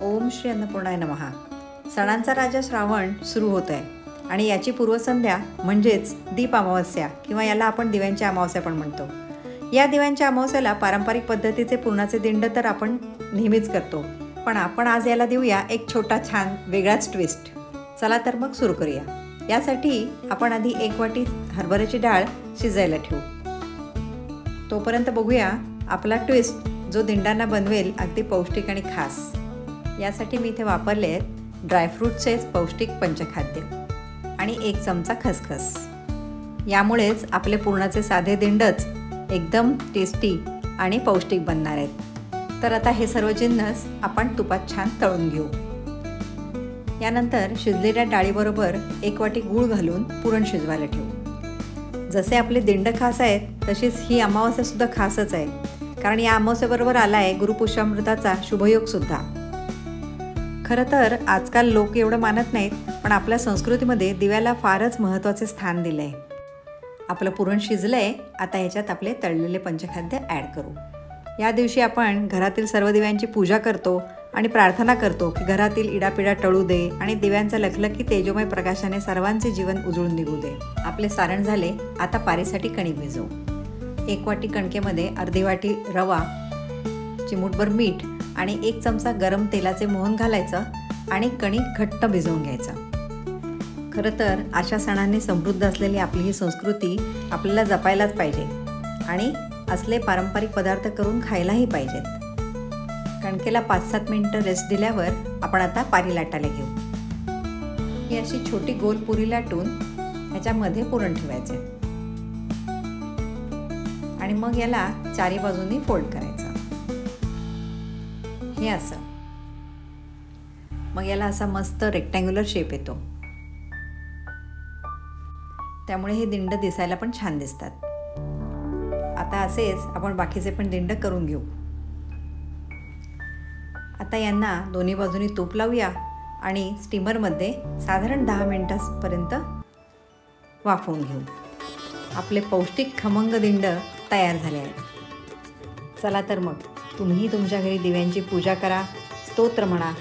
ओम श्री अन्नपूर्णाय नमः. सणांचा राजा श्रावण सुरू होत आहे आणि याची पूर्वसंध्या म्हणजेच दीप अमावस्या किंवा याला आपण दिव्यांची अमावस्या पण म्हणतो. या दिव्यांच्या अमावस्याला पारंपरिक पद्धतीचे पुरणाचे दिंड तर आपण नेहमीच करतो, पण आपण आज याला देऊया एक छोटा छान वेगळाच ट्विस्ट. चला तर मग सुरू करूया. यासाठी आपण आधी 1 वाटी हरभऱ्याची डाळ शिजायला ठेवू. तोपर्यंत बघूया आपला ट्विस्ट जो दिंडांना बनवेल अगदी पौष्टिक आणि खास. यासाठी मी इथे वापरले आहेत ड्रायफ्रूटचे पौष्टिक पंचखाद्य आणि 1 चमचा खसखस. यामुळेच आपले पुरणाचे साधे दिंडच एकदम टेस्टी आणि पौष्टिक बनणार आहेत. तर आता हे सर्व जिन्नस आपण तुपात छान तळून घेऊ. यानंतर शिजलेल्या डाळीबरोबर 1 वाटी गूळ घालून पुरण शिजवायला ठेवू. जसे आपले दिंड खास आहेत तशीच ही अमावस्यासुद्धा खासच आहे, कारण या अमावस्येबरोबर आला आहे गुरुपुष्यामृताचा शुभयोगसुद्धा. खरं तर आजकाल लोक एवढं मानत नाहीत, पण आपल्या संस्कृतीमध्ये दिव्याला फारच महत्त्वाचे स्थान दिलं आहे. आपलं पुरण शिजलं आहे, आता ह्याच्यात आपले तळलेले पंचखाद्य ॲड करू. या दिवशी आपण घरातील सर्व दिव्यांची पूजा करतो आणि प्रार्थना करतो की घरातील इडापिडा टळू दे आणि दिव्यांचा लखलखी तेजोमय प्रकाशाने सर्वांचे जीवन उजळून निघू दे. आपले सारण झाले. आता पारीसाठी कणिक भिजवू. 1 वाटी कणकेमध्ये अर्धी वाटी रवा, चिमूटभर मीठ आणि 1 चमचा गरम तेलाचे मोहन घालायचं आणि कणिक घट्ट भिजवून घ्यायचं. खरं तर अशा सणांनी समृद्ध असलेली आपली ही संस्कृती आपल्याला जपायलाच पाहिजे आणि असले पारंपरिक पदार्थ करून खायलाही पाहिजेत. कणकेला 5-7 मिनिटं रेस्ट दिल्यावर आपण आता पारी लाटायला घेऊ. ही अशी छोटी गोल पुरी लाटून ह्याच्यामध्ये पुरण ठेवायचे आणि मग याला चारी बाजूंनी फोल्ड करायचं. हे असं. मग याला असा मस्त रेक्टँग्युलर शेप येतो, त्यामुळे हे दिंड दिसायला पण छान दिसतात. आता असेच आपण बाकीचे पण दिंड करून घेऊ. आता यांना दोन्ही बाजूनी तूप लावूया आणि स्टीमरमध्ये साधारण 10 मिनिटांपर्यंत वाफवून घेऊ. आपले पौष्टिक खमंग दिंड तयार झाले आहेत. चला तर मग तुम्हीही तुमच्या घरी दिव्यांची पूजा करा, स्तोत्र म्हणा.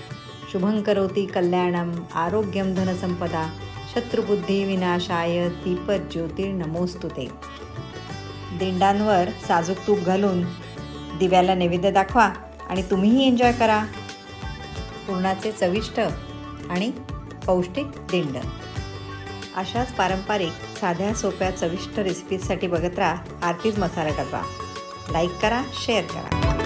शुभं करोति कल्याणम आरोग्यम धनसंपदा शत्रुबुद्धी विनाशाय दीपज्योतिर्नमोस्तुते. दिंडांवर साजूक तूप घालून दिव्याला नैवेद्य दाखवा आणि तुम्हीही एन्जॉय करा पुरणाचे चविष्ट आणि पौष्टिक दिंड. अशाच पारंपरिक साध्या सोप्या चविष्ट रेसिपीजसाठी बघत राहा आरतीज मसाला डबा. लाईक करा, शेअर करा.